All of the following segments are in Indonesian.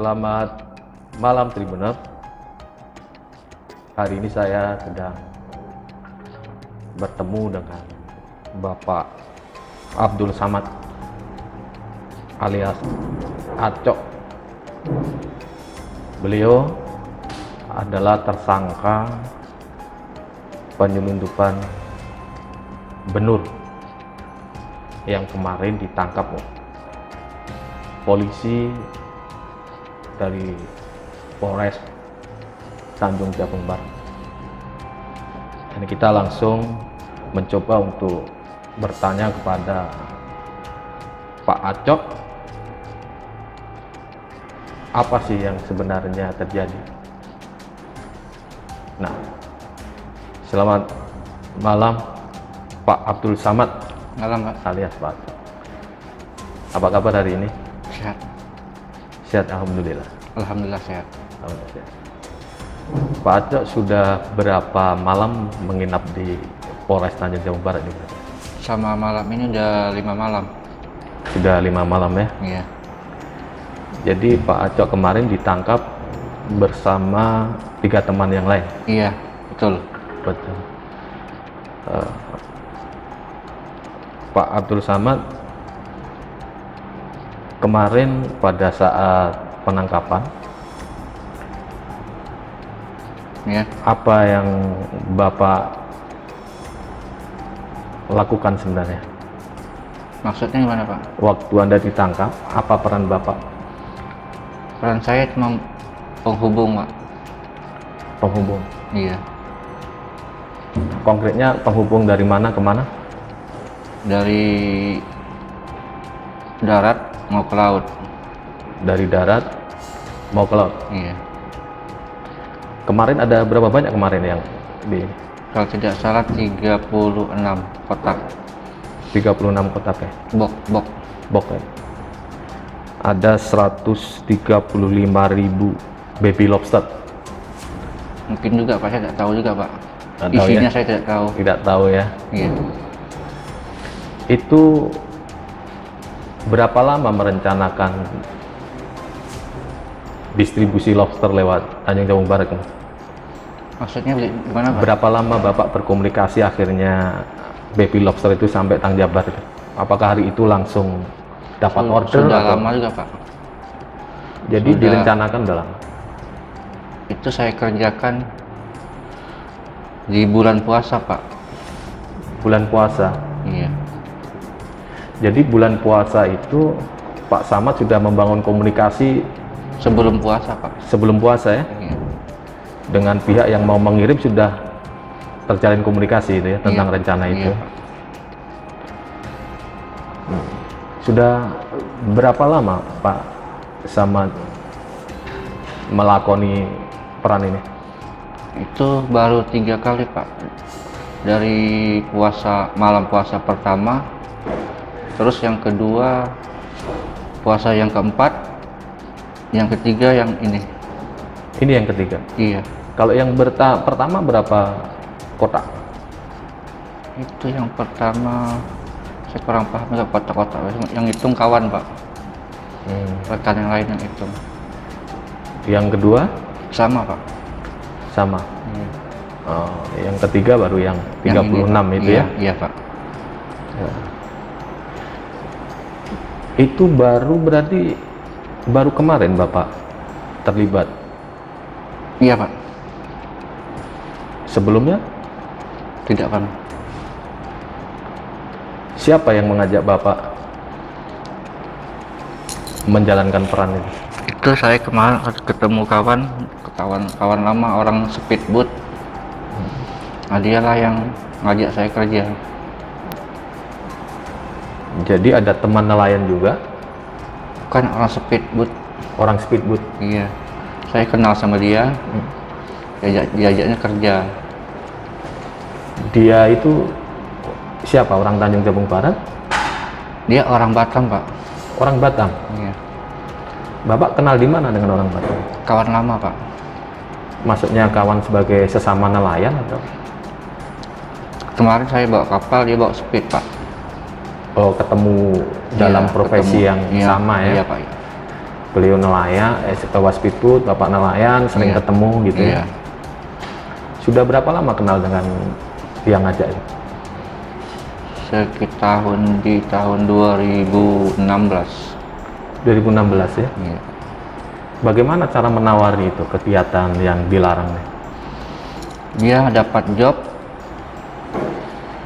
Selamat malam Tribuners. Hari ini saya sedang bertemu dengan Bapak Abdul Samad alias Acok. Beliau adalah tersangka penyelundupan benur yang kemarin ditangkap polisi dari Polres Tanjung Jabung Barat. Dan kita langsung mencoba untuk bertanya kepada Pak Acok, apa sih yang sebenarnya terjadi. Nah, selamat malam Pak Abdul Samad. Malam, Pak. Alias Pak Acok. Apa kabar hari ini? Sehat. Sehat, alhamdulillah. Alhamdulillah sehat. Alhamdulillah sehat. Pak Acok sudah berapa malam menginap di Polres Tanjung Jabung Barat juga? Sama malam ini udah 5 malam. Sudah 5 malam ya? Iya. Jadi Pak Acok kemarin ditangkap bersama 3 teman yang lain? Iya, betul. Betul. Pak Abdul Samad, kemarin pada saat penangkapan, Iya. apa yang Bapak lakukan sebenarnya? Maksudnya gimana, Pak? Waktu Anda ditangkap, apa peran Bapak? Peran saya cuma penghubung, Pak. Penghubung. Iya. Konkretnya penghubung dari mana ke mana? Dari darat mau ke laut. Dari darat mau ke laut. Iya. Kemarin ada berapa banyak kemarin yang di Kalau tidak salah 36 kotak 36 kotak ya? box. Box ya? Ada 135.000 baby lobster. Mungkin juga, Pak. Saya tidak tahu juga, Pak. Tidak tahu Isinya ya? saya tidak tahu. Tidak tahu ya. Iya. Itu berapa lama merencanakan distribusi lobster lewat Tanjung Jabung Barat? Maksudnya gimana, Pak? Berapa lama Bapak berkomunikasi akhirnya baby lobster itu sampai Tanjung Jabung Barat? Apakah hari itu langsung dapat order? Sudah atau? lama juga, Pak. Jadi Sudah. direncanakan dalam Itu saya kerjakan di bulan puasa, Pak. bulan puasa. Iya. Jadi bulan puasa itu Pak Samad sudah membangun komunikasi Sebelum puasa, Pak. sebelum puasa ya? Iya. Dengan pihak yang mau mengirim sudah terjalin komunikasi itu ya tentang Iya. rencana itu. Iya, Pak. Sudah berapa lama Pak Samad melakoni peran ini? Itu baru 3 kali, Pak. Dari malam puasa pertama, terus yang kedua puasa yang keempat, yang ketiga yang ini. Ini yang ketiga. Iya. Kalau yang pertama berapa kotak? Itu yang pertama saya kurang paham juga kotak-kotak. Yang hitung kawan, Pak. Rekan yang lain yang hitung. Yang kedua Sama, Pak. sama. Iya. Oh, yang ketiga baru yang 36 Yang ini, itu iya, ya? Iya, Pak. Itu berarti baru kemarin Bapak terlibat? Iya, Pak. Sebelumnya Tidak pernah. siapa yang mengajak Bapak menjalankan peran ini? Itu saya kemarin ketemu kawan lama, orang speedboat. Nah, dialah yang ngajak saya kerja. Jadi ada teman nelayan juga, Kan orang speedboat. orang speedboat. Iya. Saya kenal sama dia. Diajaknya kerja. Dia itu siapa? Orang Tanjung Jabung Barat? Dia orang Batam, Pak. Orang Batam. Iya. Bapak kenal di mana dengan orang Batam? Kawan lama, Pak. Maksudnya kawan sebagai sesama nelayan atau? Kemarin saya bawa kapal, dia bawa speed, Pak. Oh, ketemu dalam Iya, profesi ketemu. yang Iya, sama ya? Iya, Pak. Beliau nelayan, bawa speedboat, bapak nelayan, sering Iya. ketemu gitu Iya. ya. Sudah berapa lama kenal dengan yang ngajak itu? Sekitar di tahun 2016. 2016 ya. Iya. Bagaimana cara menawari itu kegiatan yang dilarang nih? Dia dapat job,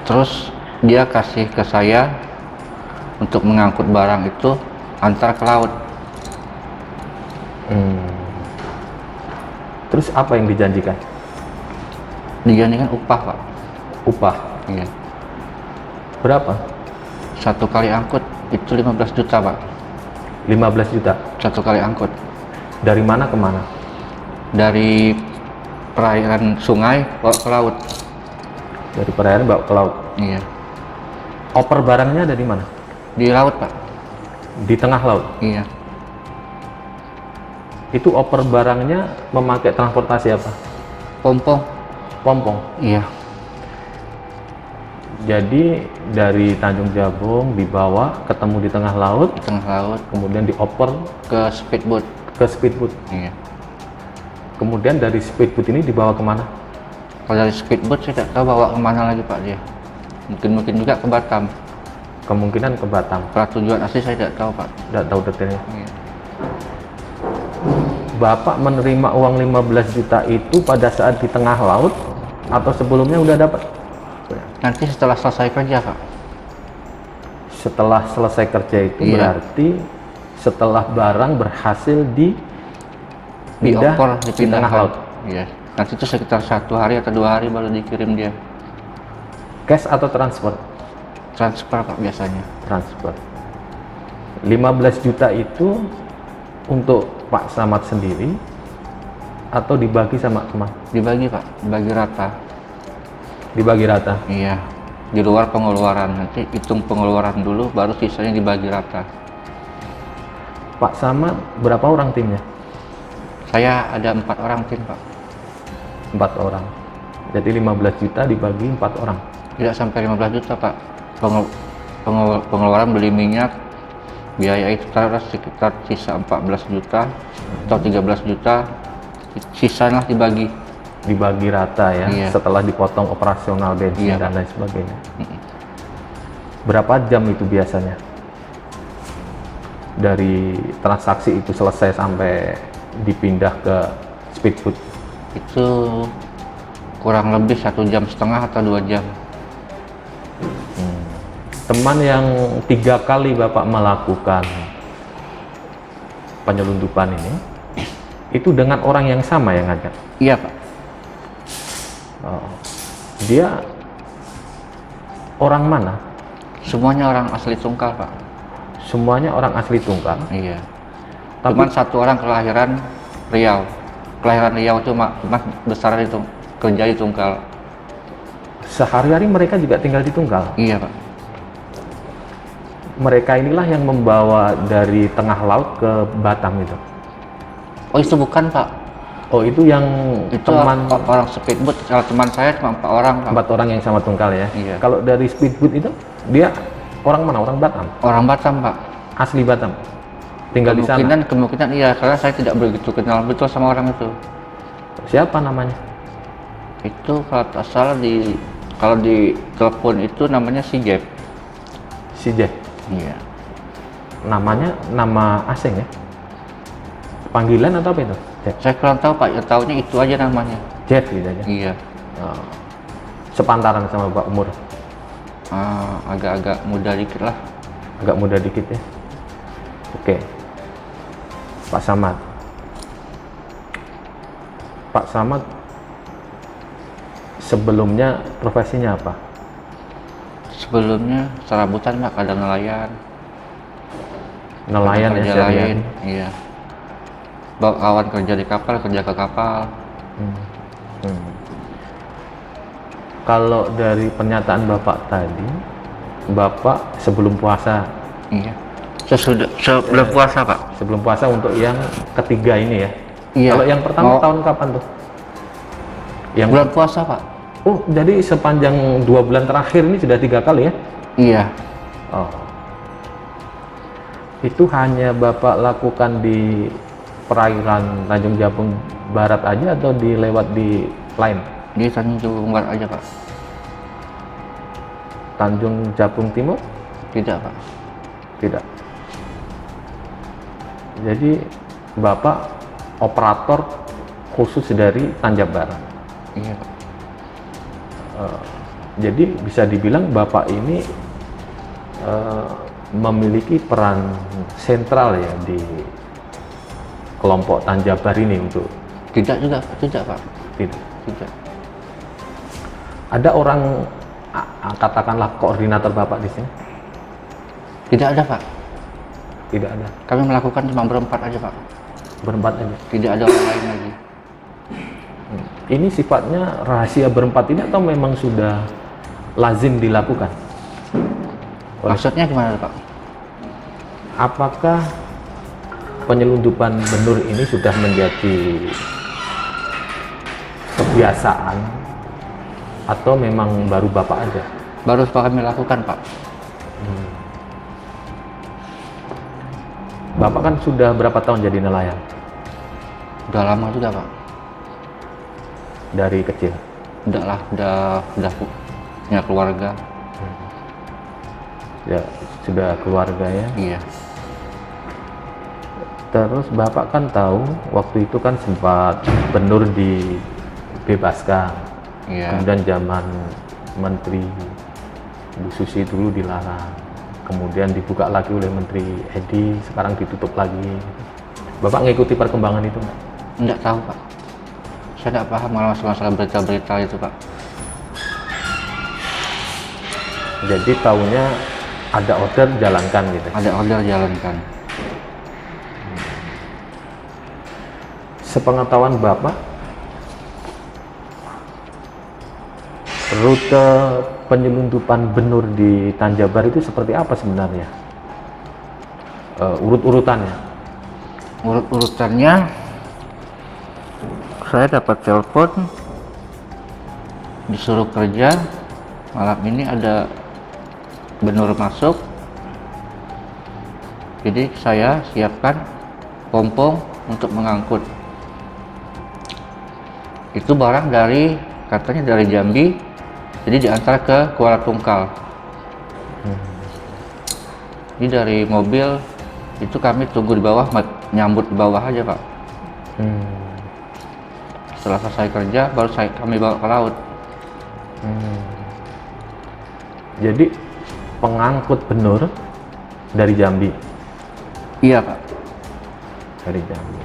terus dia kasih ke saya untuk mengangkut barang itu antar ke laut. Terus apa yang dijanjikan? Dijanjikan upah, Pak. Upah Iya. berapa? Satu kali angkut itu 15 juta, Pak. 15 juta. Satu kali angkut. Dari mana ke mana? Dari perairan sungai bawa ke laut. Dari perairan bawa ke laut. Iya. Oper barangnya ada di mana? Di laut, Pak. Di tengah laut. Iya. Itu oper barangnya memakai transportasi apa? Pompong. Pompong. Iya. Jadi dari Tanjung Jabung dibawa ketemu di tengah laut, Di tengah laut kemudian dioper ke speedboat. ke speedboat. Iya. Kemudian dari speedboat ini dibawa kemana? Kalau dari speedboat saya tidak tahu bawa kemana lagi, Pak, dia. Mungkin juga ke Batam. Kemungkinan ke Batam. Kalau tujuan asli saya tidak tahu, Pak. Tidak tahu detailnya. Iya. Bapak menerima uang 15 juta itu pada saat di tengah laut atau sebelumnya udah dapat? Nanti setelah selesai kerja, Pak. Setelah selesai kerja itu Iya. berarti setelah barang berhasil Dioper, di dipindahkan. tengah laut. Iya. Nanti itu sekitar 1 hari atau 2 hari baru dikirim dia. Cash atau transfer? Transfer, Pak, biasanya. Transfer. 15 juta itu untuk Pak Samad sendiri atau dibagi sama teman? Dibagi, Pak. Dibagi rata. Dibagi rata. Iya. Di luar pengeluaran. Nanti hitung pengeluaran dulu, baru sisanya dibagi rata. Pak Samad berapa orang timnya? Saya ada 4 orang tim, Pak. 4 orang. Jadi 15 juta dibagi 4 orang. Tidak sampai 15 juta, Pak. Pengeluaran beli minyak, biaya itu taruhlah sekitar sisa 14 juta atau 13 juta, sisanya dibagi. Dibagi rata ya, Iya. setelah dipotong operasional bensin Iya, dan lain sebagainya. Berapa jam itu biasanya? Dari transaksi itu selesai sampai dipindah ke speedboat? Itu kurang lebih 1,5 jam atau 2 jam. Teman yang 3 kali Bapak melakukan penyelundupan ini, itu dengan orang yang sama yang ngajak? Iya, Pak. Oh. Dia orang mana? Semuanya orang asli Tungkal, Pak. Semuanya orang asli Tungkal. Iya. Tapi Cuman 1 orang kelahiran Riau. Kelahiran Riau cuma besar itu kerja di Tungkal. sehari-hari mereka juga tinggal di Tungkal. Iya, Pak. Mereka inilah yang membawa dari tengah laut ke Batam itu. Oh, itu bukan, Pak. Oh, itu yang Itu teman orang speedboat. Kalau teman saya cuma 4 orang, Pak. 4 orang yang sama Tungkal ya. Iya. Kalau dari speedboat itu dia orang mana? Orang Batam. Orang Batam, Pak. Asli Batam. Tinggal di sana. Kemungkinan iya, karena saya tidak begitu kenal betul sama orang itu. Siapa namanya? Itu kalau tak salah kalau di telepon itu namanya si Jeb. Si Jack. Iya. Namanya nama asing ya? Panggilan atau apa itu? Jack. Saya kurang tahu, Pak. Ya tahunya itu aja namanya. Jack gitu aja. Iya. Oh. Sepantaran sama Pak umur. Agak-agak muda dikit lah. Agak muda dikit ya. Oke. Pak Samad. Pak Samad sebelumnya profesinya apa? Sebelumnya serabutan, Pak, kadang nelayan. Nelayan ya Kerja seharian. lain, iya. Bawa kawan kerja di kapal, kerja ke kapal. Hmm. Kalau dari pernyataan Bapak tadi, Bapak sebelum puasa, Iya. Sebelum puasa, Pak. sebelum puasa untuk yang ketiga ini ya. Iya. Kalau yang pertama Mau- tahun kapan tuh? Yang Bulan puasa, Pak. Oh, jadi sepanjang 2 bulan terakhir ini sudah 3 kali ya? Iya. Oh. Itu hanya Bapak lakukan di perairan Tanjung Jabung Barat aja atau dilewat di lain? Di Tanjung Barat aja Pak. Tanjung Jabung Timur? Tidak Pak. Tidak. Jadi Bapak operator khusus dari Tanjab Barat. Iya Pak. Jadi bisa dibilang Bapak ini memiliki peran sentral ya di kelompok Tanjabar ini untuk Tidak juga, tidak Pak. tidak. Tidak. Ada orang katakanlah koordinator Bapak di sini? Tidak ada Pak. Tidak ada. Kami melakukan cuma berempat aja Pak. Berempat aja. Tidak ada orang lain lagi. Ini sifatnya rahasia berempat ini atau memang sudah lazim dilakukan? Maksudnya gimana Pak? Apakah penyelundupan benur ini sudah menjadi kebiasaan atau memang baru Bapak aja? Baru kami lakukan Pak. Bapak kan sudah berapa tahun jadi nelayan? Udah lama juga Pak. Dari kecil? Udah lah, udah punya keluarga. Ya, sudah keluarga ya. Iya. Terus Bapak kan tahu waktu itu kan sempat benur dibebaskan. Iya. Kemudian zaman Menteri Bu Susi dulu dilarang. Kemudian dibuka lagi oleh Menteri Edi, sekarang ditutup lagi. Bapak ngikuti perkembangan itu nggak? Enggak tahu Pak. Saya tidak paham masalah berita-berita itu Pak. Jadi tahunya ada order jalankan gitu. Ada order jalankan. Sepengetahuan Bapak, rute penyelundupan benur di Tanjabar itu seperti apa sebenarnya? Urut-urutannya? Urut-urutannya, saya dapat telepon, disuruh kerja, malam ini ada benur masuk, jadi saya siapkan pompong untuk mengangkut. Itu barang katanya dari Jambi, jadi diantar ke Kuala Tungkal. Ini dari mobil, itu kami tunggu di bawah, nyambut di bawah aja Pak. Setelah selesai kerja, baru kami bawa ke laut. Jadi pengangkut benur dari Jambi? Iya Pak. Dari Jambi.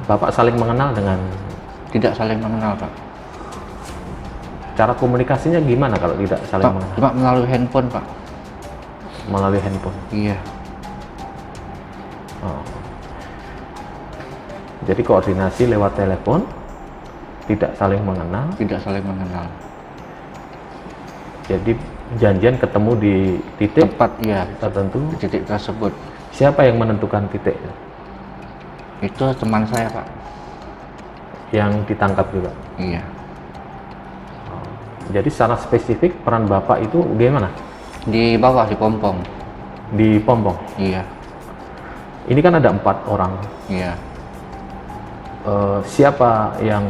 Bapak saling mengenal dengan? Tidak saling mengenal Pak. Cara komunikasinya gimana kalau tidak saling mengenal? Cuma melalui handphone Pak. Melalui handphone? Iya. Oh. Jadi koordinasi lewat telepon, tidak saling mengenal? Tidak saling mengenal. Jadi janjian ketemu di titik Tempat ya tertentu? di titik tersebut. Siapa yang menentukan titik? Itu teman saya Pak. Yang ditangkap juga? Iya. Jadi secara spesifik peran Bapak itu gimana? Di bawah, di pompong. Di pompong? Iya. Ini kan ada 4 orang. Iya. Siapa yang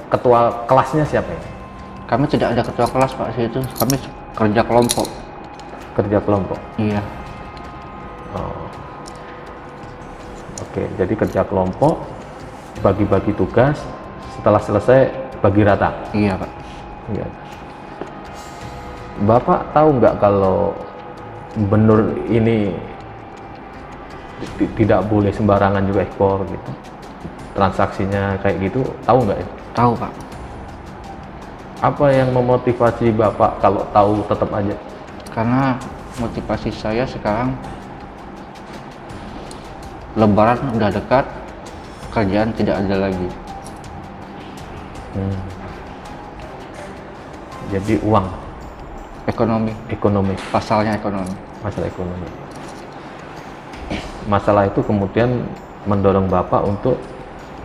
ketua kelasnya siapa ya? Kami tidak ada ketua kelas Pak di situ. Kami kerja kelompok. Kerja kelompok? Iya. Oh. Oke, jadi kerja kelompok, bagi-bagi tugas, setelah selesai bagi rata? Iya Pak. Iya. Bapak tahu nggak kalau benur ini tidak boleh sembarangan juga ekspor gitu? Transaksinya kayak gitu, tahu nggak ya? Tahu Pak. Apa yang memotivasi Bapak kalau tahu tetap aja? Karena motivasi saya sekarang, Lebaran udah dekat, kerjaan tidak ada lagi. Jadi uang, ekonomi, Pasalnya ekonomi. masalah ekonomi. Masalah itu kemudian mendorong Bapak untuk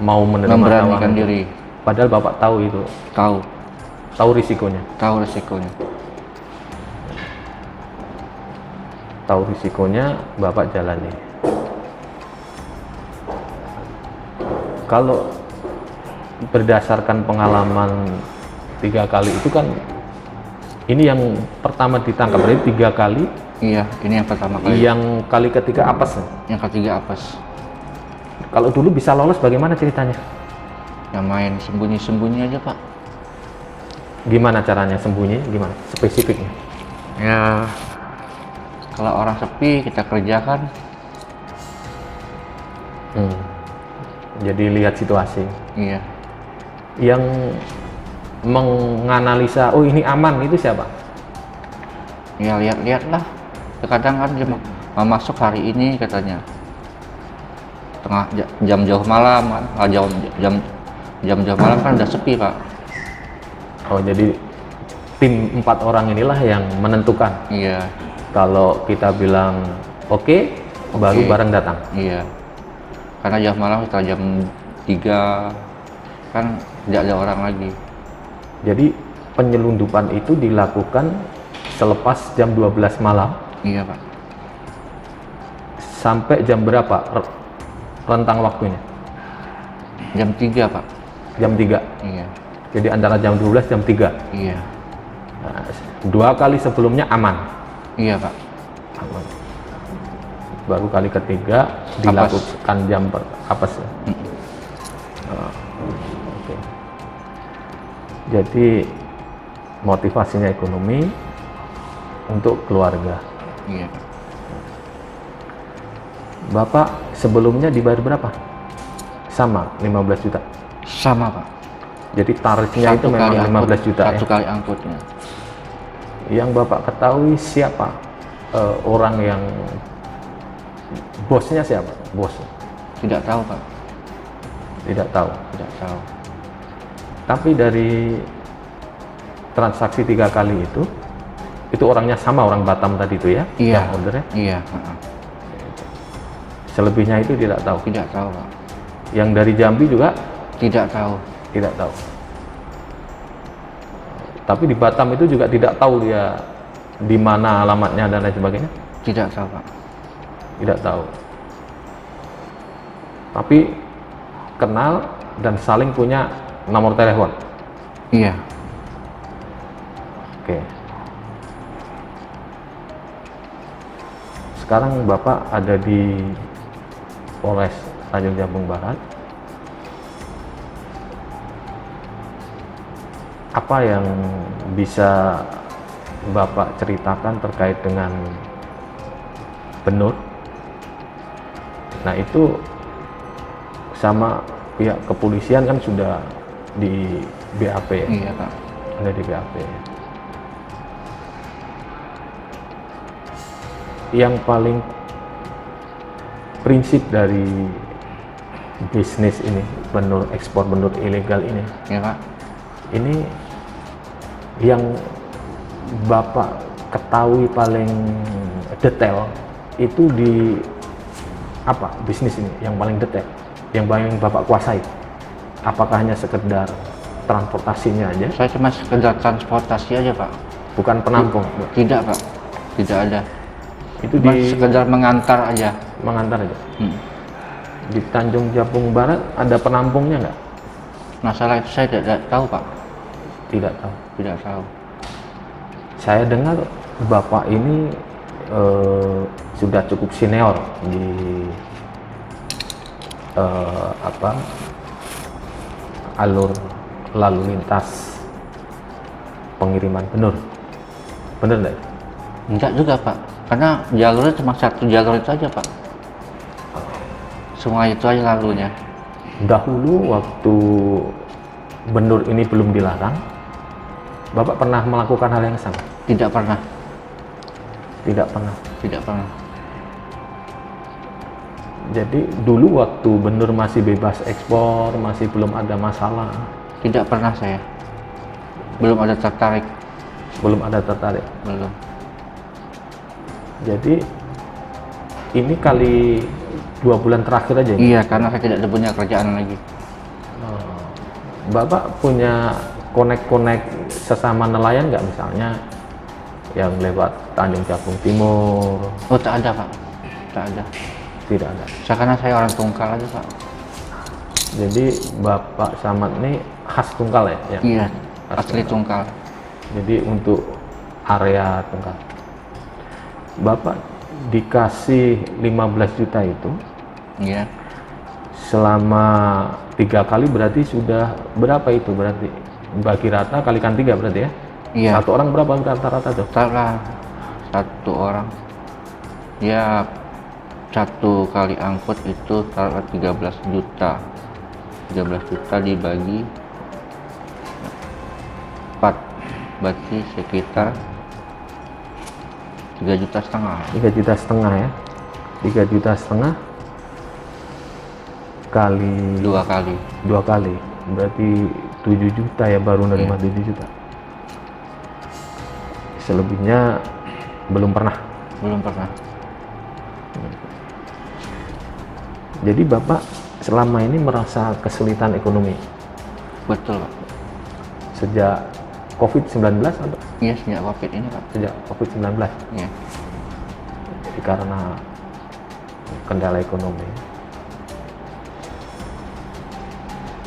mau menerima Memberanikan tawaran. diri. Padahal Bapak tahu itu, tahu risikonya. Tahu resikonya. tahu risikonya, Bapak jalani. Kalau berdasarkan pengalaman 3 kali itu kan, ini yang pertama ditangkap, berarti 3 kali. Iya, ini yang pertama kali. Yang kali ketiga apes. Yang ketiga apes. Kalau dulu bisa lolos bagaimana ceritanya? Yang main sembunyi-sembunyi aja Pak. Gimana caranya sembunyi? Gimana spesifiknya? Ya, kalau orang sepi kita kerjakan. Jadi lihat situasi. Iya. Yang menganalisa, oh ini aman, itu siapa? Ya lihat-lihat lah. Kadang kan dia mau masuk hari ini katanya. Tengah jam jauh malam kan. Jam jauh malam kan udah sepi Pak. Oh, jadi tim 4 orang inilah yang menentukan. Iya. Kalau kita bilang oke, baru bareng datang. Iya. Karena jam malam setelah jam 3 kan tidak ada orang lagi. Jadi penyelundupan itu dilakukan selepas jam 12 malam. Iya Pak. Sampai jam berapa rentang waktunya? Jam 3 Pak. Jam 3. Iya. Jadi antara jam 12 jam 3. Iya. Nah, 2 kali sebelumnya aman. Iya Pak. Aman. Baru kali ketiga dilakukan jam apes ya. Oke. Jadi motivasinya ekonomi untuk keluarga. Iya. Bapak sebelumnya dibayar berapa? Sama 15 juta. Sama Pak. Jadi tarifnya itu memang 15 juta satu ya. kali angkutnya. Yang Bapak ketahui siapa orang yang bosnya siapa? Bos? Tidak tahu Pak. Tidak tahu. Tidak tahu. Tapi dari transaksi 3 kali itu orangnya sama orang Batam tadi itu ya? Iya. Yang ordernya? Iya. Selebihnya itu tidak tahu. Tidak tahu Pak. Yang dari Jambi juga Tidak tahu. tidak tahu. Tapi di Batam itu juga tidak tahu dia di mana alamatnya dan lain sebagainya. Tidak tahu Pak. Tidak tahu. Tapi kenal dan saling punya nomor telepon. Iya. Oke. Sekarang Bapak ada di Polres Tanjung Jabung Barat. Apa yang bisa Bapak ceritakan terkait dengan Benur? Nah, itu sama pihak kepolisian kan sudah di BAP ya? Iya Pak. Ada di BAP. Yang paling prinsip dari bisnis ini, benur ekspor benur ilegal ini, Iya Pak. ini yang Bapak ketahui paling detail itu di apa bisnis ini yang paling detail, yang paling Bapak kuasai? Apakah hanya sekedar transportasinya aja? Saya cuma sekedar transportasi aja Pak. Bukan penampung? Tidak Pak. Tidak ada. Itu Cuma di sekedar mengantar aja. mengantar aja. Di Tanjung Jabung Barat ada penampungnya nggak? Masalah itu saya tidak tahu Pak. Tidak tahu. Tidak tahu. Saya dengar Bapak ini sudah cukup senior di alur lalu lintas pengiriman benur. Bener nggak? Enggak juga Pak. Karena jalurnya cuma satu jalur itu aja Pak. Semua itu aja lalunya. Dahulu waktu benur ini belum dilarang, Bapak pernah melakukan hal yang sama? Tidak pernah. Tidak pernah. Tidak pernah. Jadi dulu waktu benur masih bebas ekspor, masih belum ada masalah, Tidak pernah saya. Belum ada tertarik. belum ada tertarik. Belum. Jadi ini kali 2 bulan terakhir aja ini? Iya, karena saya tidak punya kerjaan lagi. Bapak punya konek-konek sesama nelayan nggak, misalnya yang lewat Tanjung Jabung Timur? Oh, tak ada Pak, tak ada. Tidak ada. Karena saya orang Tungkal aja Pak. Jadi Bapak Samad ini khas Tungkal ya? Iya, Khas asli Tungkal. Jadi untuk area Tungkal. Bapak dikasih 15 juta itu Iya. selama 3 kali, berarti sudah berapa itu berarti? Bagi rata kalikan 3 berarti ya? Iya. Satu orang berapa rata-rata tuh? Salah satu orang. Ya, satu kali angkut itu taruhlah 13 juta. 13 juta dibagi 4, berarti sekitar 3,5 juta. 3,5 juta ya? 3,5 juta kali 2 kali. 2 kali, berarti 7 juta ya, baru nerima 7 juta. Selebihnya belum pernah. Belum pernah. Jadi Bapak selama ini merasa kesulitan ekonomi Betul Pak. sejak COVID-19 atau Iya, sejak COVID ini Pak. sejak COVID-19? Iya. Jadi karena kendala ekonomi.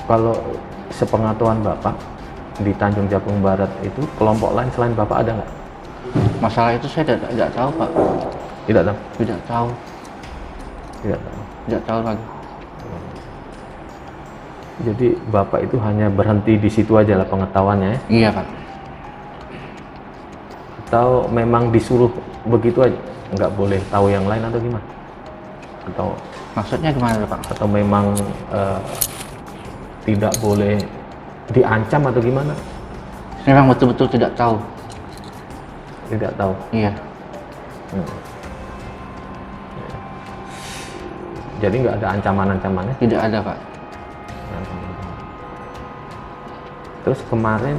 Kalau sepengetahuan Bapak, di Tanjung Jabung Barat itu kelompok lain selain Bapak ada nggak? Masalah itu saya tidak tahu Pak. Tidak tahu. Tidak tahu. Tidak tahu. Tidak tahu lagi. Jadi Bapak itu hanya berhenti di situ aja lah pengetahuannya ya? Iya Pak. Atau memang disuruh begitu aja, nggak boleh tahu yang lain atau gimana? Maksudnya gimana Pak? Atau memang tidak boleh diancam atau gimana? Memang betul-betul tidak tahu. Tidak tahu. Iya. Jadi nggak ada ancaman-ancamannya? Tidak ada Pak. Terus kemarin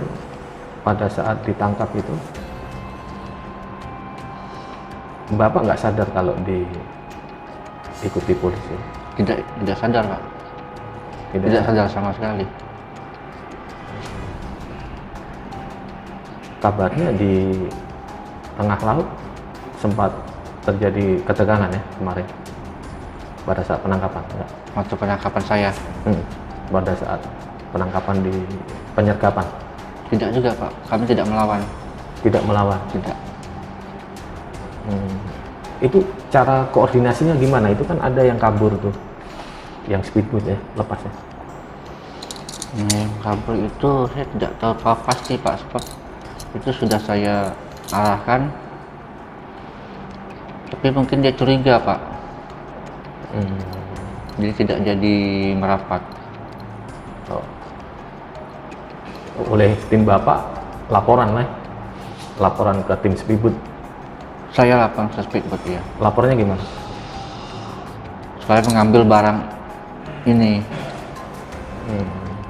pada saat ditangkap itu, Bapak nggak sadar kalau diikuti polisi? Tidak sadar Pak. Tidak sadar sama sekali. Kabarnya di tengah laut sempat terjadi ketegangan ya kemarin pada saat penangkapan, enggak? Waktu penangkapan saya. Pada saat penangkapan di penyergapan? Tidak juga Pak. Kami tidak melawan. Tidak melawan? Tidak. Itu cara koordinasinya gimana? Itu kan ada yang kabur tuh, yang speedboat ya, lepas ya? Yang kabur itu saya tidak tahu pasti Pak, sebab itu sudah saya arahkan, tapi mungkin dia curiga Pak. Jadi tidak jadi merapat. Oleh tim Bapak laporan lah, laporan ke tim speedboat. Saya laporan ke speedboat ya. Laporannya gimana? Supaya mengambil barang ini.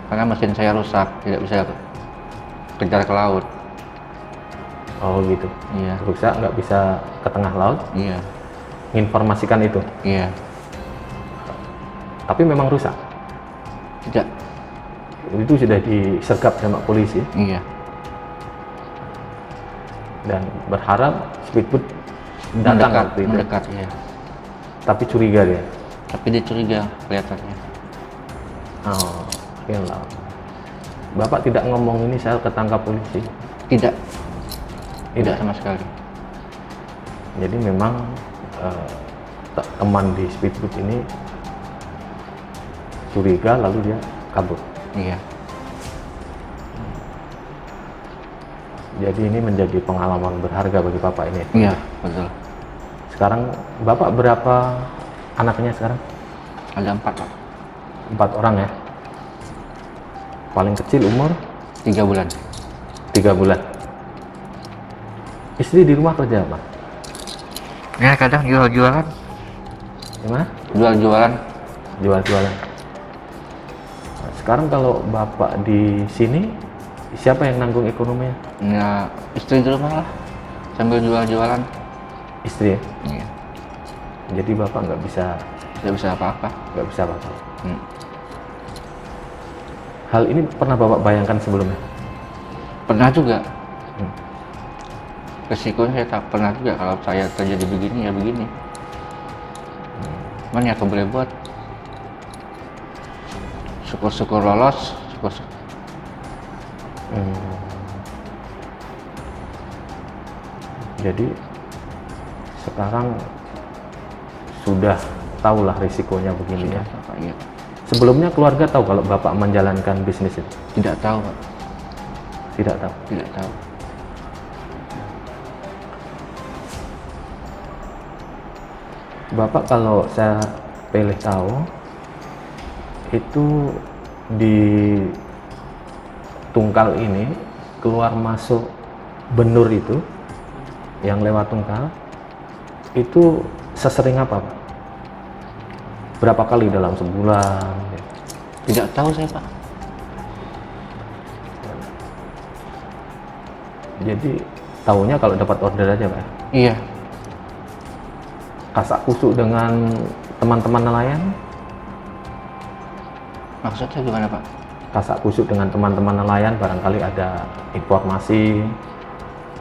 Karena mesin saya rusak, tidak bisa kejar ke laut. Oh gitu. Iya. Rusak, nggak bisa ke tengah laut. Iya. Informasikan itu. Iya. Tapi memang rusak. Tidak. Itu sudah disergap sama polisi. Iya. Dan berharap speedboat datang waktu itu. Mendekat ya. Tapi curiga dia. Tapi dia curiga kelihatannya. Oh, iyalah. Bapak tidak ngomong ini saya ketangkap polisi. Tidak. Tidak sama sekali. Jadi memang teman di speedboat ini curiga lalu dia kabur. Iya. Jadi ini menjadi pengalaman berharga bagi Bapak ini. Iya, betul. Sekarang Bapak berapa anaknya sekarang? Ada 4 Pak. 4 orang ya. Paling kecil umur 3 bulan. 3 bulan. Istri di rumah kerja apa? Ya kadang jual-jualan. Gimana? Jual-jualan. Jual-jualan. Nah, sekarang kalau Bapak di sini, siapa yang nanggung ekonominya? Ya istri di rumah lah. Sambil jual-jualan. Istri ya? Iya. Jadi Bapak nggak bisa apa-apa. nggak bisa apa-apa. Hal ini pernah Bapak bayangkan sebelumnya? Pernah juga. Resikonya saya tak pernah juga kalau saya terjadi begini ya begini. Cuman ya aku boleh buat. Syukur-syukur lolos, syukur. Jadi sekarang sudah tahulah risikonya begini ya. Pak, iya. Sebelumnya keluarga tahu kalau Bapak menjalankan bisnis itu? Tidak tahu, Pak. Tidak tahu. Tidak tahu. Bapak kalau saya pilih tahu itu di Tungkal ini keluar masuk benur itu yang lewat Tungkal itu sesering apa, Pak? Berapa kali dalam sebulan? Tidak tahu saya, Pak. Jadi tahunya kalau dapat order aja, Pak? Iya. Kasak kusuk dengan teman-teman nelayan? Maksudnya gimana, Pak? Kasak kusuk dengan teman-teman nelayan, barangkali ada informasi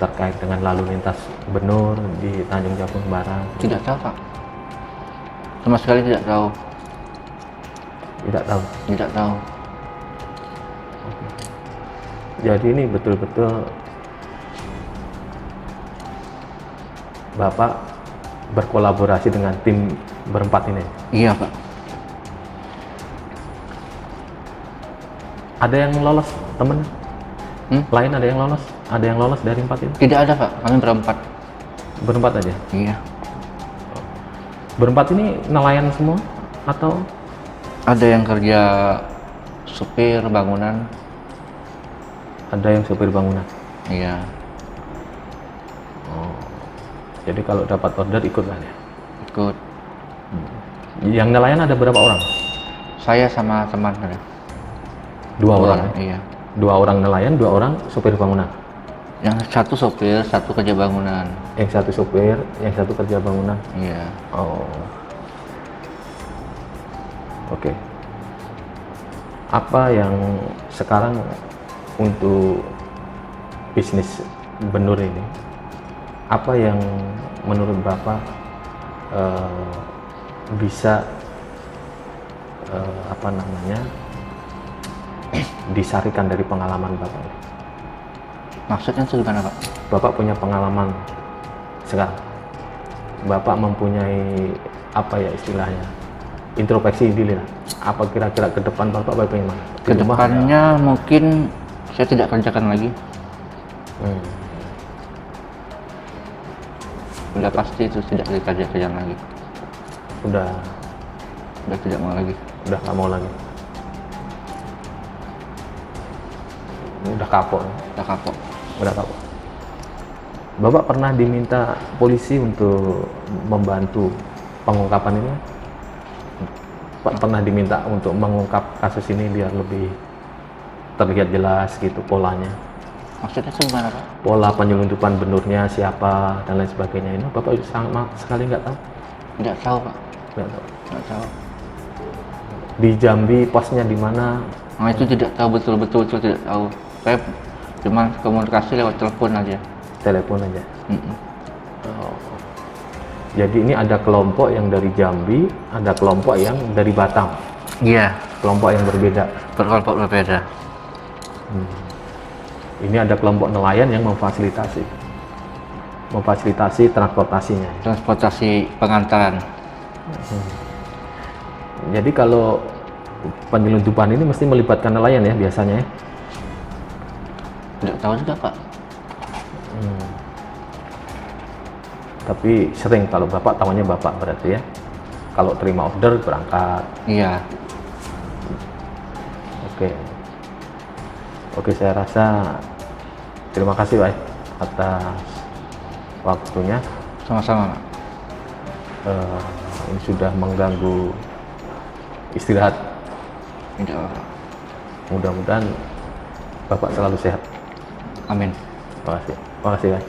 terkait dengan lalu lintas benur di Tanjung Jabung Barat. Tidak tahu, Pak. Sama sekali tidak tahu. Tidak tahu. Tidak tahu. Jadi ini betul-betul Bapak berkolaborasi dengan tim berempat ini. Iya, Pak. Ada yang lolos, temen? Hmm? Lain ada yang lolos? Ada yang lolos dari empat itu? Tidak ada, Pak. Kami berempat. Berempat aja? Iya. Berempat ini nelayan semua? Atau? Ada yang kerja supir bangunan. Ada yang supir bangunan? Iya. Oh. Jadi kalau dapat order ikut lah ya? Ikut. Yang nelayan ada berapa orang? Saya sama teman saya. Dua orang ya? Iya. Dua orang nelayan, dua orang supir bangunan? Yang satu sopir, satu kerja bangunan. Yang satu supir, yang satu kerja bangunan? Iya. Oh. Oke. Apa yang sekarang untuk bisnis benur ini, apa yang menurut Bapak bisa disarikan dari pengalaman Bapak ini? Maksudnya itu gimana, Pak? Bapak punya pengalaman sekarang. Bapak mempunyai apa ya istilahnya? Introspeksi diri lah. Apa kira-kira ke depan Bapak bagaimana? Di rumah Kedepannya mungkin saya tidak kerjakan lagi. Udah pasti itu tidak dikerjakan lagi. Udah Tidak mau lagi. udah nggak mau lagi. Udah kapok. Udah kapok. Udah kapok. Bapak pernah diminta polisi untuk membantu pengungkapan ini? Pak pernah diminta untuk mengungkap kasus ini biar lebih terlihat jelas gitu polanya? Maksudnya itu gimana, Pak? Pola penyelundupan benurnya siapa dan lain sebagainya ini Bapak sama sekali nggak tahu? Tidak tahu, Pak. Nggak tahu. Tidak tahu. Di Jambi posnya di mana? Nah, itu tidak tahu, betul tidak tahu. Saya cuma komunikasi lewat telepon aja. Telepon aja. Mm-mm. Oh. Jadi ini ada kelompok yang dari Jambi, ada kelompok yang dari Batam. Iya. Kelompok yang berbeda. Berkelompok berbeda. Ini ada kelompok nelayan yang memfasilitasi transportasinya. Transportasi pengantaran. Jadi kalau penyelundupan ini mesti melibatkan nelayan ya biasanya ya? Tidak tahu juga, Pak. Tapi sering kalau Bapak tahunya Bapak berarti ya? Kalau terima order berangkat. Iya. Oke, saya rasa terima kasih Pak atas waktunya. Sama-sama, Pak. Ini sudah mengganggu istirahat. Tidak apa-apa. Mudah-mudahan Bapak selalu sehat. Amin. Terima kasih. Terima kasih Pak.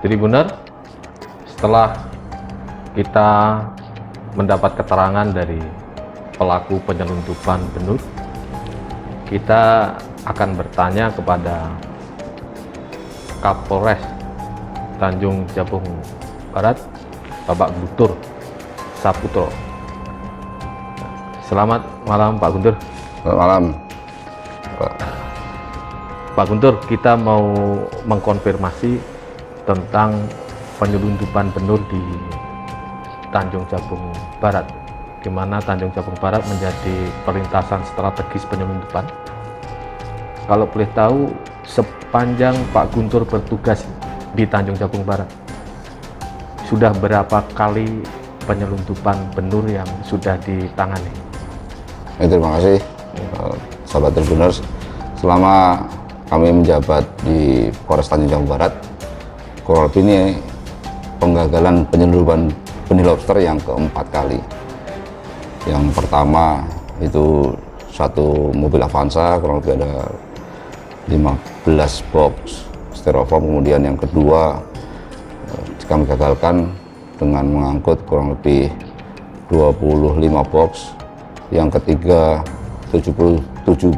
Tribunner, setelah kita mendapat keterangan dari pelaku penyelundupan benur, kita akan bertanya kepada Kapolres Tanjung Jabung Barat, Bapak Guntur Saputro. Selamat malam Pak Guntur. Selamat malam. Pak Guntur, kita mau mengkonfirmasi tentang penyelundupan benur di Tanjung Jabung Barat, di mana Tanjung Jabung Barat menjadi perlintasan strategis penyelundupan. Kalau boleh tahu, sepanjang Pak Guntur bertugas di Tanjung Jabung Barat, sudah berapa kali penyelundupan benur yang sudah ditangani? Terima kasih, sahabat Tribuners. Selama kami menjabat di Polres Tanjung Jabung Barat, kurang lebih ini penggagalan penyelundupan benih lobster yang keempat kali. Yang pertama itu satu mobil Avanza, kurang lebih ada 15 box styrofoam. Kemudian yang kedua kami gagalkan dengan mengangkut kurang lebih 25 box. Yang ketiga 77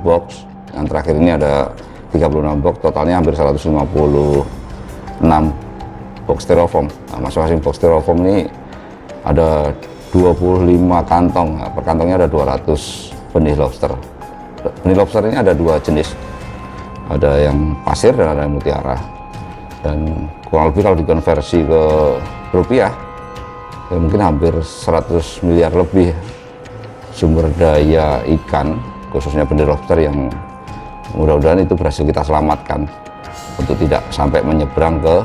box. Yang terakhir ini ada 36 box, totalnya hampir 156 box styrofoam. Nah, masing-masing box styrofoam ini ada 25 kantong. Nah, per kantongnya ada 200 benih lobster. Benih lobster ini ada dua jenis, ada yang pasir dan ada yang mutiara. Dan kurang lebih kalau dikonversi ke rupiah, ya mungkin hampir 100 miliar lebih sumber daya ikan, khususnya benih lobster, yang mudah-mudahan itu berhasil kita selamatkan untuk tidak sampai menyeberang ke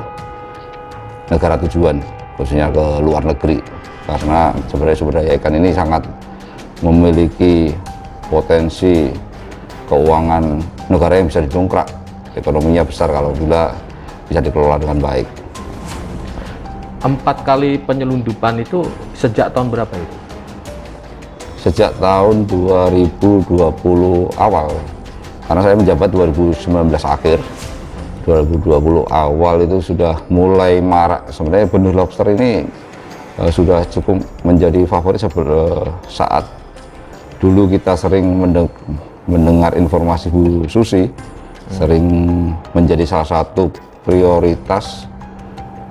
negara tujuan, khususnya ke luar negeri. Karena sebenarnya sumber daya ikan ini sangat memiliki potensi keuangan negara yang bisa didongkrak, ekonominya besar kalau bila bisa dikelola dengan baik. 4 kali penyelundupan itu sejak tahun berapa itu? Sejak tahun 2020 awal, karena saya menjabat 2019 akhir, 2020 awal itu sudah mulai marak. Sebenarnya benih lobster ini sudah cukup menjadi favorit saat dulu kita sering mendengar informasi Bu Susi, sering menjadi salah satu prioritas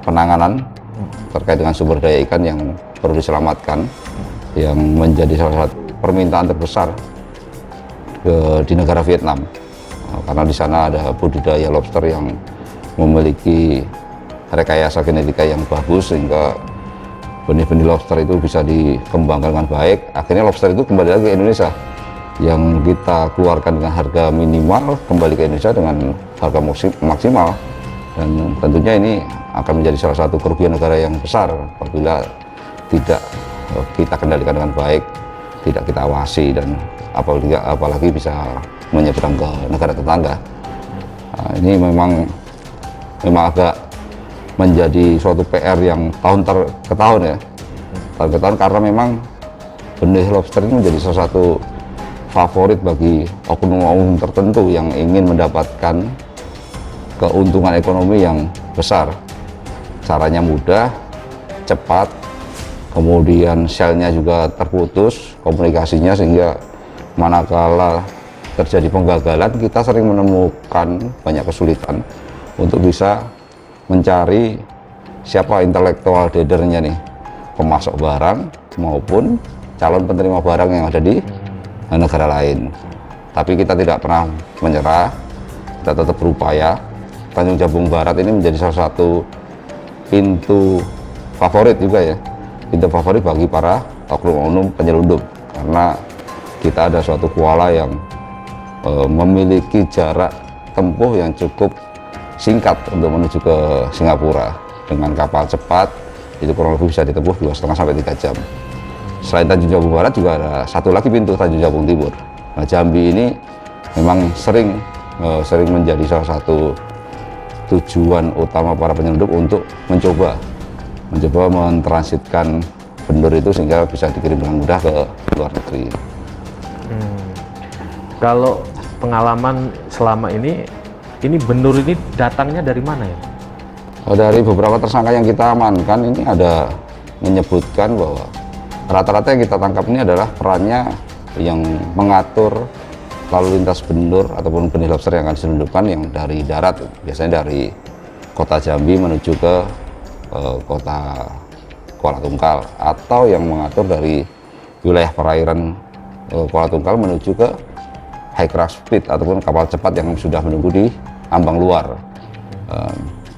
penanganan terkait dengan sumber daya ikan yang perlu diselamatkan, yang menjadi salah satu permintaan terbesar di negara Vietnam, karena di sana ada budidaya lobster yang memiliki rekayasa genetika yang bagus, sehingga benih-benih lobster itu bisa dikembangkan dengan baik. Akhirnya lobster itu kembali lagi ke Indonesia, yang kita keluarkan dengan harga minimal kembali ke Indonesia dengan harga maksimal. Dan tentunya ini akan menjadi salah satu kerugian negara yang besar apabila tidak kita kendalikan dengan baik, tidak kita awasi, dan apalagi bisa menyeberang ke negara tetangga. Nah, ini memang agak menjadi suatu PR yang tahun ke tahun ya, tahun ke tahun, karena memang benih lobster ini menjadi salah satu favorit bagi oknum-oknum tertentu yang ingin mendapatkan keuntungan ekonomi yang besar. Caranya mudah, cepat, kemudian selnya juga terputus komunikasinya, sehingga manakala terjadi penggagalan kita sering menemukan banyak kesulitan untuk bisa mencari siapa intelektual dadernya nih, pemasok barang maupun calon penerima barang yang ada di negara lain. Tapi kita tidak pernah menyerah, kita tetap berupaya. Tanjung Jabung Barat ini menjadi salah satu pintu favorit juga ya, pintu favorit bagi para oknum-oknum penyelundup, karena kita ada suatu kuala yang memiliki jarak tempuh yang cukup singkat untuk menuju ke Singapura. Dengan kapal cepat itu kurang lebih bisa ditempuh 2,5 sampai 3 jam. Selain Tanjung Jabung Barat juga ada satu lagi pintu, Tanjung Jabung Timur. Nah, Jambi ini memang sering menjadi salah satu tujuan utama para penyelundup untuk mencoba mentransitkan benur itu sehingga bisa dikirim dengan mudah ke luar negeri. Kalau pengalaman selama ini benur ini datangnya dari mana ya? Dari beberapa tersangka yang kita amankan ini ada menyebutkan bahwa rata-rata yang kita tangkap ini adalah perannya yang mengatur lalu lintas benur ataupun benih lobster yang akan diselundupkan yang dari darat, biasanya dari kota Jambi menuju ke kota Kuala Tungkal, atau yang mengatur dari wilayah perairan Kuala Tungkal menuju ke high craft speed ataupun kapal cepat yang sudah menunggu di ambang luar.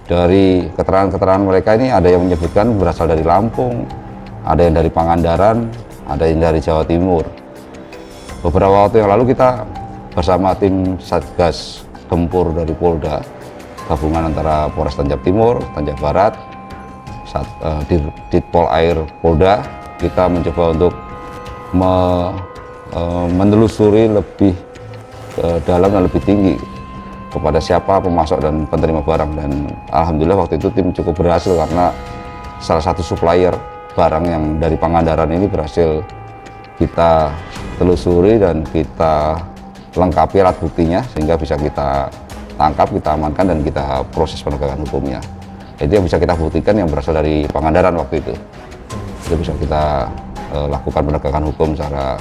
Dari keterangan-keterangan mereka ini ada yang menyebutkan berasal dari Lampung, ada yang dari Pangandaran, ada yang dari Jawa Timur. Beberapa waktu yang lalu kita bersama tim Satgas Tempur dari Polda, gabungan antara Polres Tanjab Timur, Tanjab Barat, Ditpol Air Polda, kita mencoba untuk menelusuri lebih dalam dan lebih tinggi kepada siapa pemasok dan penerima barang, dan alhamdulillah waktu itu tim cukup berhasil karena salah satu supplier barang yang dari Pangandaran ini berhasil kita telusuri dan kita lengkapi alat buktinya sehingga bisa kita tangkap, kita amankan dan kita proses penegakan hukumnya. Itu yang bisa kita buktikan yang berasal dari Pangandaran waktu itu. Itu bisa kita lakukan penegakan hukum secara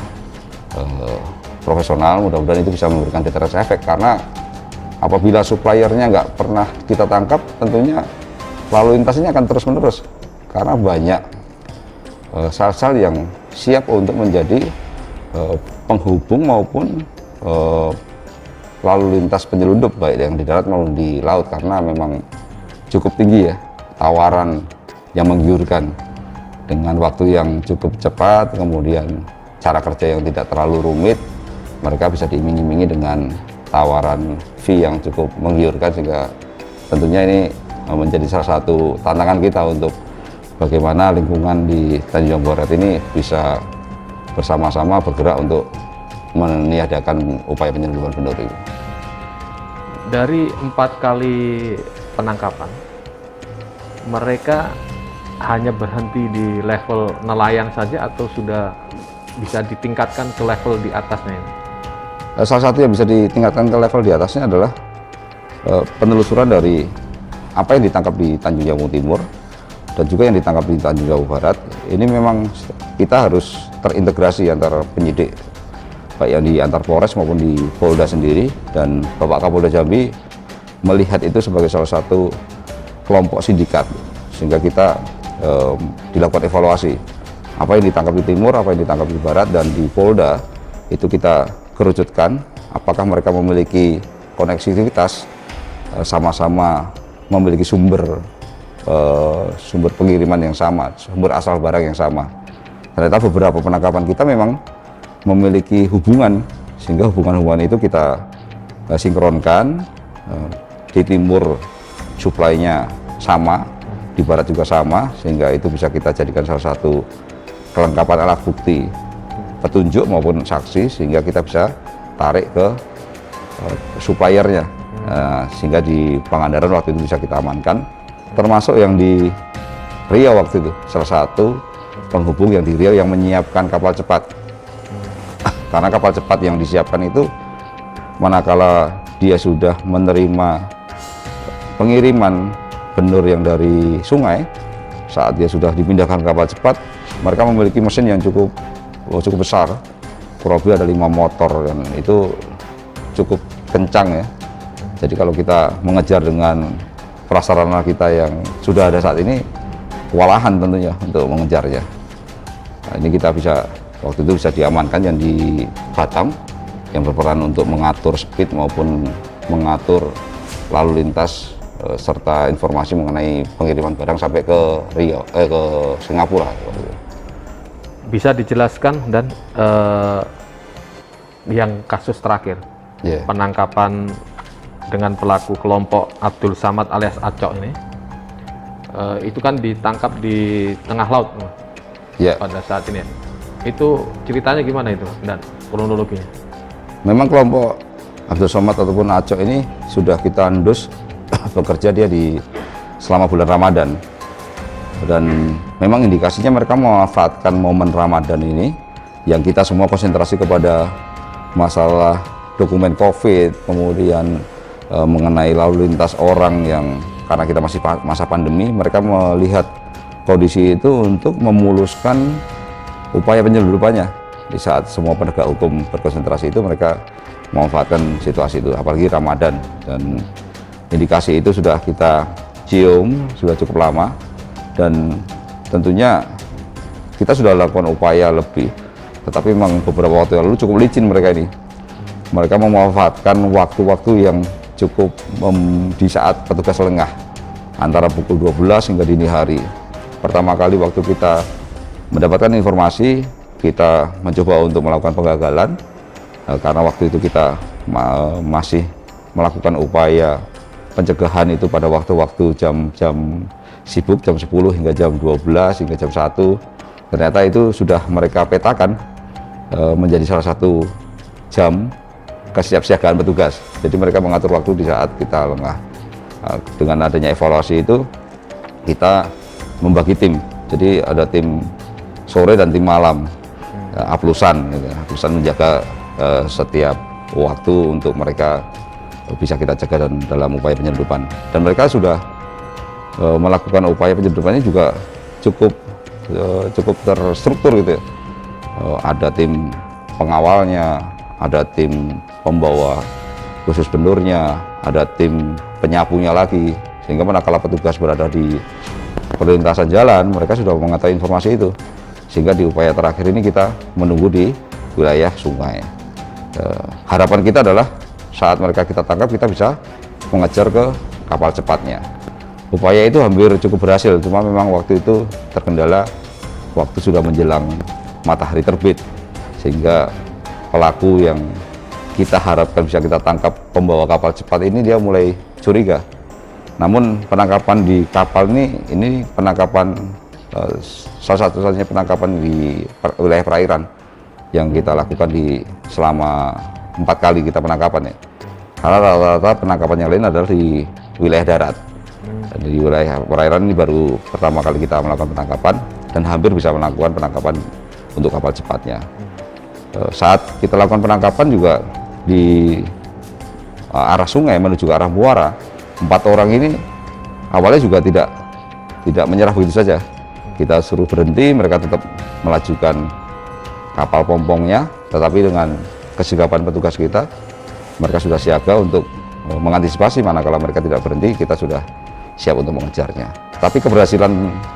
profesional. Mudah-mudahan itu bisa memberikan deterrence efek, karena apabila suppliernya nggak pernah kita tangkap, tentunya lalu lintasnya akan terus-menerus karena banyak sel-sel yang siap untuk menjadi penghubung maupun lalu lintas penyelundup baik yang di darat maupun di laut, karena memang cukup tinggi ya tawaran yang menggiurkan dengan waktu yang cukup cepat, kemudian cara kerja yang tidak terlalu rumit, mereka bisa diiming-imingi dengan tawaran fee yang cukup menggiurkan, sehingga tentunya ini menjadi salah satu tantangan kita untuk bagaimana lingkungan di Tanjung Barat ini bisa bersama-sama bergerak untuk meniadakan upaya penyelundupan benur ini. Dari 4 kali penangkapan, mereka hanya berhenti di level nelayan saja atau sudah bisa ditingkatkan ke level di atasnya ini? Salah satu yang bisa ditingkatkan ke level di atasnya adalah penelusuran dari apa yang ditangkap di Tanjung Jabung Timur dan juga yang ditangkap di Tanjung Jabung Barat. Ini memang kita harus terintegrasi antara penyidik, baik yang di antar Polres maupun di Polda sendiri, dan Bapak Kapolda Jambi melihat itu sebagai salah satu kelompok sindikat, sehingga kita dilakukan evaluasi apa yang ditangkap di Timur, apa yang ditangkap di Barat, dan di Polda itu kita kerucutkan apakah mereka memiliki konektivitas, sama-sama memiliki sumber pengiriman yang sama, sumber asal barang yang sama. Ternyata beberapa penangkapan kita memang memiliki hubungan, sehingga hubungan-hubungan itu kita sinkronkan. Di Timur suplainya sama, di Barat juga sama, sehingga itu bisa kita jadikan salah satu kelengkapan alat bukti, petunjuk maupun saksi, sehingga kita bisa tarik ke suppliernya, sehingga di Pangandaran waktu itu bisa kita amankan, termasuk yang di Riau waktu itu, salah satu penghubung yang di Riau yang menyiapkan kapal cepat. Karena kapal cepat yang disiapkan itu, manakala dia sudah menerima pengiriman benur yang dari sungai, saat dia sudah dipindahkan kapal cepat, mereka memiliki mesin yang cukup besar, kurang lebih ada 5 motor, dan itu cukup kencang ya. Jadi kalau kita mengejar dengan prasarana kita yang sudah ada saat ini, kewalahan tentunya untuk mengejarnya. Nah, ini kita bisa, waktu itu bisa diamankan yang di Batam, yang berperan untuk mengatur speed maupun mengatur lalu lintas serta informasi mengenai pengiriman barang sampai ke Riau, ke Singapura. Bisa dijelaskan dan yang kasus terakhir, penangkapan dengan pelaku kelompok Abdul Samad alias Acok ini, itu kan ditangkap di tengah laut pada saat ini. Itu ceritanya gimana itu dan kronologinya? Memang kelompok Abdul Somad ataupun Acok ini sudah kita endus bekerja dia selama bulan Ramadan, dan memang indikasinya mereka memanfaatkan momen Ramadan ini yang kita semua konsentrasi kepada masalah dokumen COVID, kemudian mengenai lalu lintas orang yang karena kita masih masa pandemi, mereka melihat kondisi itu untuk memuluskan upaya penyelundupannya. Di saat semua penegak hukum berkonsentrasi itu, mereka memanfaatkan situasi itu, apalagi Ramadan, dan indikasi itu sudah kita cium sudah cukup lama, dan tentunya kita sudah lakukan upaya lebih, tetapi memang beberapa waktu yang lalu cukup licin mereka ini. Mereka memanfaatkan waktu-waktu yang cukup di saat petugas lengah, antara pukul 12 hingga dini hari. Pertama kali waktu kita mendapatkan informasi, kita mencoba untuk melakukan penggagalan, karena waktu itu kita masih melakukan upaya pencegahan itu pada waktu-waktu jam-jam sibuk, jam 10 hingga jam 12 hingga jam 1. Ternyata itu sudah mereka petakan menjadi salah satu jam kesiapsiagaan petugas. Jadi mereka mengatur waktu di saat kita lengah. Dengan adanya evaluasi itu, kita membagi tim. Jadi ada tim sore dan tim malam, aplusan, gitu. Aplusan menjaga setiap waktu untuk mereka bisa kita jaga dalam upaya penyelundupan. Dan mereka sudah melakukan upaya penyelundupannya juga cukup terstruktur gitu ya. Ada tim pengawalnya, ada tim pembawa khusus pendurnya, ada tim penyapunya lagi, sehingga manakala petugas berada di perlintasan jalan, mereka sudah mengetahui informasi itu, sehingga di upaya terakhir ini kita menunggu di wilayah sungai. Harapan kita adalah saat mereka kita tangkap, kita bisa mengejar ke kapal cepatnya. Upaya itu hampir cukup berhasil, cuma memang waktu itu terkendala waktu sudah menjelang matahari terbit, sehingga pelaku yang kita harapkan bisa kita tangkap, pembawa kapal cepat ini, dia mulai curiga. Namun penangkapan di kapal ini penangkapan salah satu-satunya penangkapan di wilayah perairan yang kita lakukan selama 4 kali kita penangkapan ya. Karena rata-rata penangkapan yang lain adalah di wilayah darat. Dan di wilayah perairan ini baru pertama kali kita melakukan penangkapan, dan hampir bisa melakukan penangkapan untuk kapal cepatnya. Saat kita lakukan penangkapan juga di arah sungai menuju ke arah muara, 4 orang ini awalnya juga tidak menyerah begitu saja. Kita suruh berhenti, mereka tetap melajukan kapal pompongnya, tetapi dengan kesigapan petugas kita, mereka sudah siaga untuk mengantisipasi manakala mereka tidak berhenti, kita sudah siap untuk mengejarnya. Tapi keberhasilan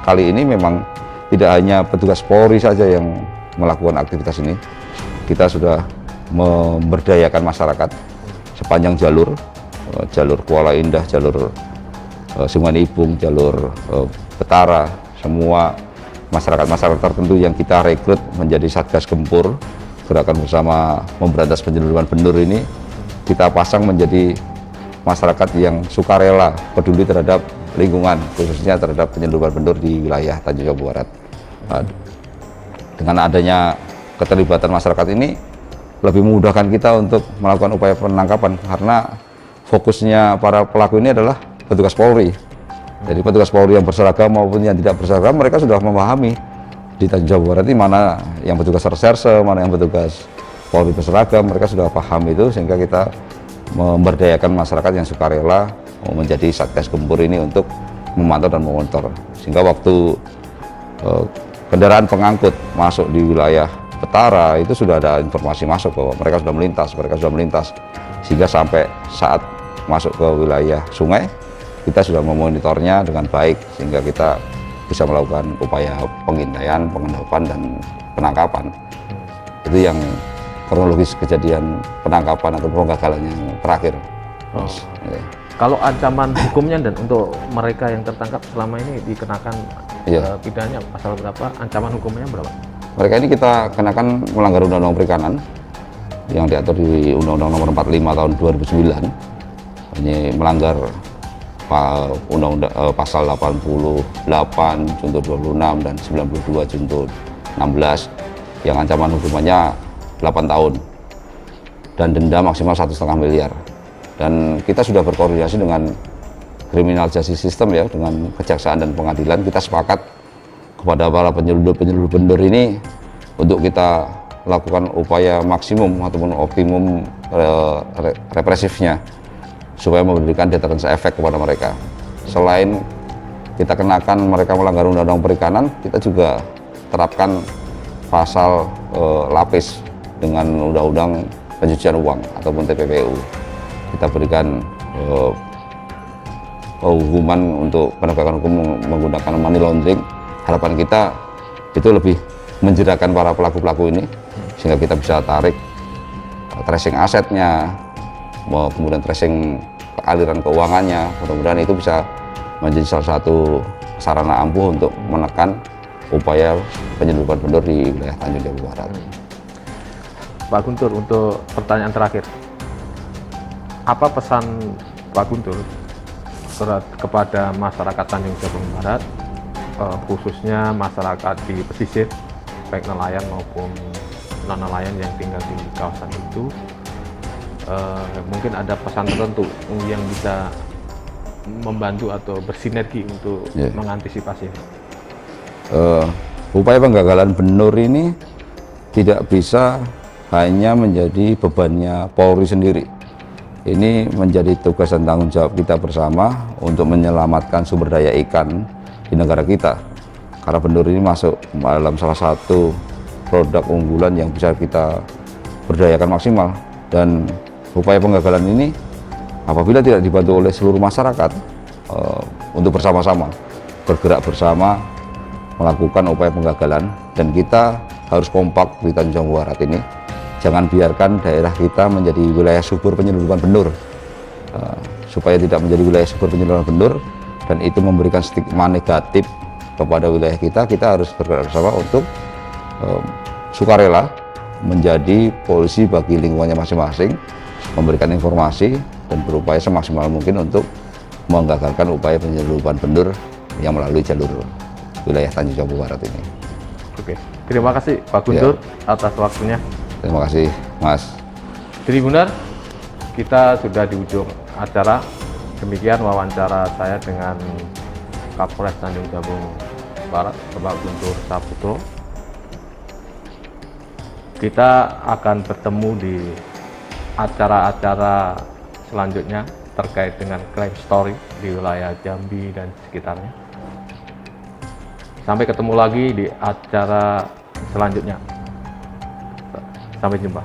kali ini memang tidak hanya petugas Polri saja yang melakukan aktivitas ini. Kita sudah memberdayakan masyarakat sepanjang jalur Kuala Indah, jalur Sungai Nibung, jalur Betara, semua masyarakat tertentu yang kita rekrut menjadi Satgas Gempur, gerakan bersama memberantas penyelundupan benur ini, kita pasang menjadi masyarakat yang sukarela, peduli terhadap lingkungan, khususnya terhadap penyelundupan benur di wilayah Tanjung Jabung Barat. Dengan adanya keterlibatan masyarakat ini, lebih memudahkan kita untuk melakukan upaya penangkapan, karena fokusnya para pelaku ini adalah petugas Polri. Jadi petugas Polri yang berseragam maupun yang tidak berseragam, mereka sudah memahami di Tanjung Jabung Barat ini mana yang petugas reserse, mana yang petugas Polri berseragam. Mereka sudah paham itu, sehingga kita memberdayakan masyarakat yang sukarela menjadi Satgas Gempur ini untuk memantau dan memonitor, sehingga waktu kendaraan pengangkut masuk di wilayah Betara itu sudah ada informasi masuk bahwa mereka sudah melintas, sehingga sampai saat masuk ke wilayah sungai, kita sudah memonitornya dengan baik, sehingga kita bisa melakukan upaya pengintaian, pengendapan, dan penangkapan. Itu yang kronologis kejadian penangkapan atau penggagalan yang terakhir. Kalau ancaman hukumnya dan untuk mereka yang tertangkap selama ini dikenakan pidananya pasal berapa? Ancaman hukumnya berapa? Mereka ini kita kenakan melanggar Undang-Undang Perikanan yang diatur di Undang-Undang Nomor 45 tahun 2009. Ini melanggar Undang-Undang pasal 88 junto 26 dan 92 junto 16 yang ancaman hukumannya 8 tahun dan denda maksimal 1,5 miliar. Dan kita sudah berkoordinasi dengan Criminal Justice System ya, dengan kejaksaan dan pengadilan. Kita sepakat kepada para penyelundup bendur ini untuk kita lakukan upaya maksimum ataupun optimum represifnya, supaya memberikan deterrence efek kepada mereka, selain kita kenakan mereka melanggar undang-undang perikanan, kita juga terapkan pasal lapis dengan undang-undang pencucian uang ataupun TPPU. Kita berikan hukuman untuk penegakan hukum menggunakan money laundering. Harapan kita itu lebih menjerakan para pelaku-pelaku ini sehingga kita bisa tarik tracing asetnya, kemudian tracing aliran keuangannya. Mudah-mudahan itu bisa menjadi salah satu sarana ampuh untuk menekan upaya penyelundupan penduduk di wilayah Tanjung Jabung Barat. Pak Guntur, untuk pertanyaan terakhir, apa pesan Pak Guntur kepada masyarakat Tanjung Jabung Barat, khususnya masyarakat di pesisir, baik nelayan maupun non-nelayan yang tinggal di kawasan itu? Mungkin ada pesan tertentu yang bisa membantu atau bersinergi untuk mengantisipasi. Upaya penggagalan benur ini tidak bisa hanya menjadi bebannya Polri sendiri. Ini menjadi tugas dan tanggung jawab kita bersama untuk menyelamatkan sumber daya ikan di negara kita. Karena benur ini masuk dalam salah satu produk unggulan yang bisa kita berdayakan maksimal. Dan upaya penggagalan ini apabila tidak dibantu oleh seluruh masyarakat untuk bersama-sama bergerak bersama melakukan upaya penggagalan, dan kita harus kompak di Tanjung Jabung Barat ini. Jangan biarkan daerah kita menjadi wilayah subur penyelundupan benur, supaya tidak menjadi wilayah subur penyelundupan benur dan itu memberikan stigma negatif kepada wilayah kita. Kita harus bergerak bersama untuk sukarela menjadi polisi bagi lingkungannya masing-masing, memberikan informasi dan berupaya semaksimal mungkin untuk menggagalkan upaya penyelundupan benur yang melalui jalur wilayah Tanjung Jabung Barat ini. Oke, terima kasih Pak Guntur atas waktunya. Terima kasih Mas. Tribuner, kita sudah di ujung acara. Demikian wawancara saya dengan Kapolres Tanjung Jabung Barat, Bapak Guntur Saputro. Kita akan bertemu di acara-acara selanjutnya terkait dengan crime story di wilayah Jambi dan sekitarnya. Sampai ketemu lagi di acara selanjutnya. Sampai jumpa.